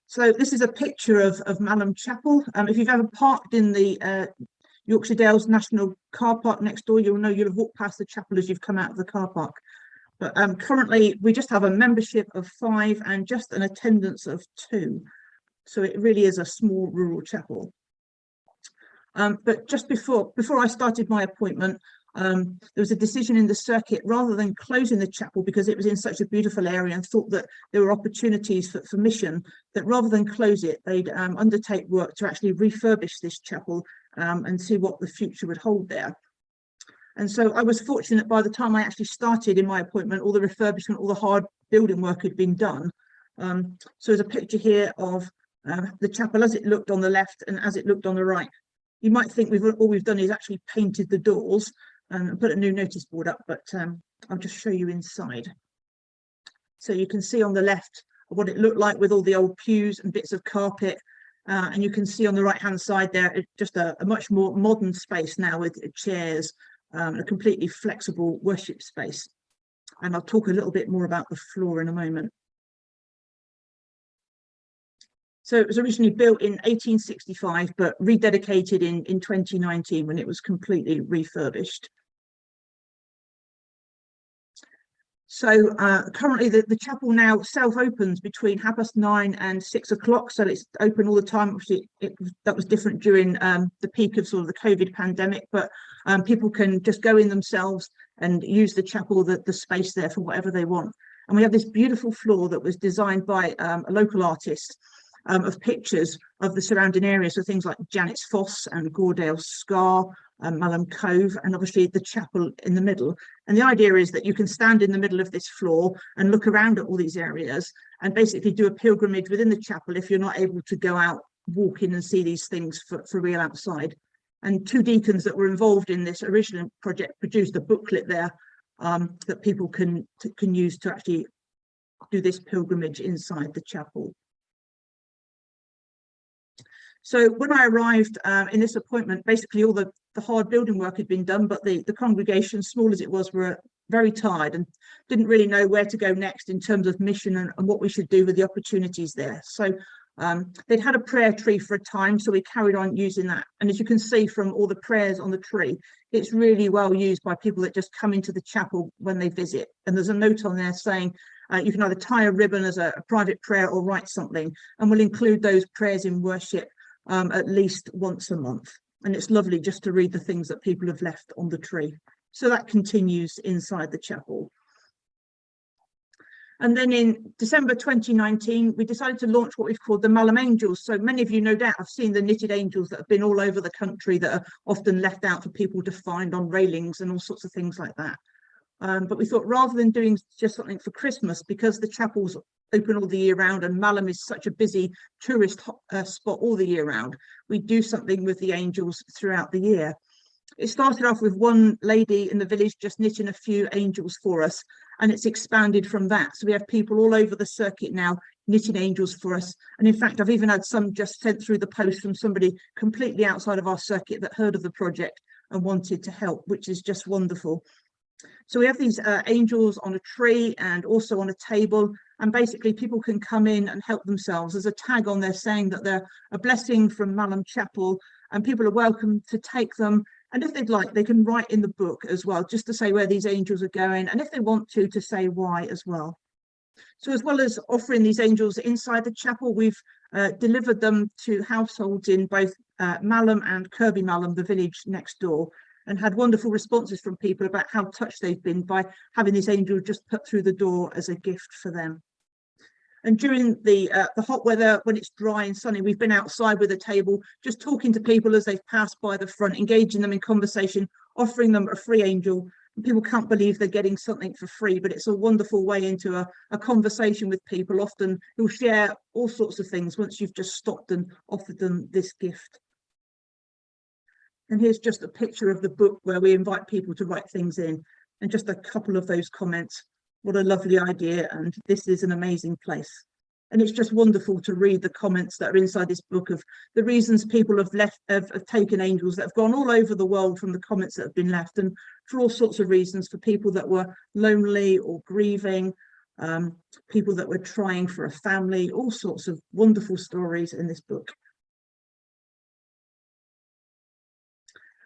So this is a picture of Malham Chapel. If you've ever parked in the Yorkshire Dales National Car Park next door, you'll know you'll have walked past the chapel as you've come out of the car park. But currently we just have a membership of 5 and just an attendance of 2. So it really is a small rural chapel. But just before I started my appointment, there was a decision in the circuit, rather than closing the chapel because it was in such a beautiful area and thought that there were opportunities for mission, that rather than close it, they'd undertake work to actually refurbish this chapel and see what the future would hold there. And so I was fortunate, by the time I actually started in my appointment, all the refurbishment, all the hard building work had been done. So there's a picture here of the chapel as it looked on the left and as it looked on the right. You might think all we've done is actually painted the doors and put a new notice board up, but I'll just show you inside. So you can see on the left what it looked like with all the old pews and bits of carpet, and you can see on the right hand side there it's just a much more modern space now with chairs, a completely flexible worship space. And I'll talk a little bit more about the floor in a moment. So it was originally built in 1865, but rededicated in 2019 when it was completely refurbished. So currently the chapel now self-opens between 9:30 and 6 o'clock, so it's open all the time. Obviously that was different during the peak of sort of the COVID pandemic, but people can just go in themselves and use the chapel, the space there, for whatever they want. And we have this beautiful floor that was designed by a local artist, of pictures of the surrounding area, so things like Janet's Foss and Goredale Scar, Malham Cove, and obviously the chapel in the middle. And the idea is that you can stand in the middle of this floor and look around at all these areas and basically do a pilgrimage within the chapel if you're not able to go out, walk in and see these things for real outside. And 2 deacons that were involved in this original project produced a booklet there that people can use to actually do this pilgrimage inside the chapel. So when I arrived in this appointment, basically all the hard building work had been done, but the congregation, small as it was, were very tired and didn't really know where to go next in terms of mission and what we should do with the opportunities there. So they'd had a prayer tree for a time, so we carried on using that. And as you can see from all the prayers on the tree, it's really well used by people that just come into the chapel when they visit. And there's a note on there saying you can either tie a ribbon as a private prayer or write something, and we'll include those prayers in worship at least once a month. And it's lovely just to read the things that people have left on the tree. So that continues inside the chapel. And then in December 2019, we decided to launch what we've called the Malham Angels. So many of you no doubt have seen the knitted angels that have been all over the country that are often left out for people to find on railings and all sorts of things like that. But we thought, rather than doing just something for Christmas, because the chapel's open all the year round and Malham is such a busy tourist spot all the year round, we do something with the angels throughout the year. It started off with one lady in the village just knitting a few angels for us, and it's expanded from that. So we have people all over the circuit now knitting angels for us. And in fact, I've even had some just sent through the post from somebody completely outside of our circuit that heard of the project and wanted to help, which is just wonderful. So we have these angels on a tree and also on a table, and basically people can come in and help themselves. There's a tag on there saying that they're a blessing from Malham Chapel, and people are welcome to take them. And if they'd like, they can write in the book as well, just to say where these angels are going, and if they want to say why as well. So as well as offering these angels inside the chapel, we've delivered them to households in both Malham and Kirby Malham, the village next door, and had wonderful responses from people about how touched they've been by having this angel just put through the door as a gift for them. And during the hot weather, when it's dry and sunny, we've been outside with a table, just talking to people as they've passed by the front, engaging them in conversation, offering them a free angel. And people can't believe they're getting something for free, but it's a wonderful way into a conversation with people, often who'll share all sorts of things once you've just stopped and offered them this gift. And here's just a picture of the book where we invite people to write things in, and just a couple of those comments. What a lovely idea, and this is an amazing place. And it's just wonderful to read the comments that are inside this book of the reasons people have taken angels that have gone all over the world from the comments that have been left, and for all sorts of reasons, for people that were lonely or grieving, people that were trying for a family, all sorts of wonderful stories in this book.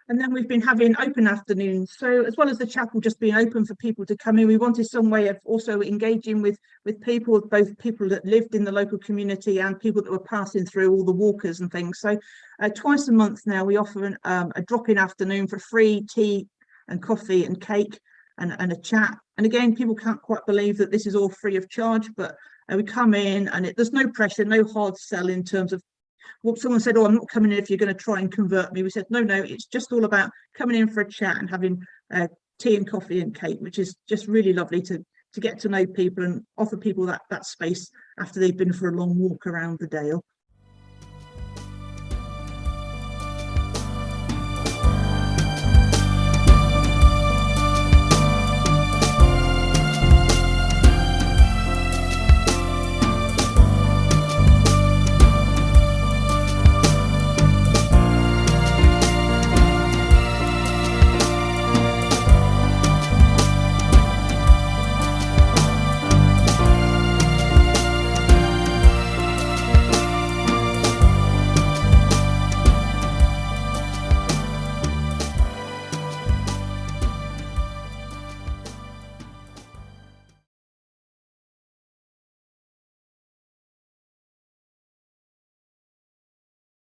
And then we've been having open afternoons. So as well as the chapel just being open for people to come in, we wanted some way of also engaging with people, both people that lived in the local community and people that were passing through, all the walkers and things. So twice a month now, we offer a drop-in afternoon for free tea and coffee and cake and a chat. And again, people can't quite believe that this is all free of charge, but we come in and there's no pressure, no hard sell in terms of what someone said, oh, I'm not coming in if you're going to try and convert me. We said, no, it's just all about coming in for a chat and having tea and coffee and cake, which is just really lovely to get to know people and offer people that space after they've been for a long walk around the Dale.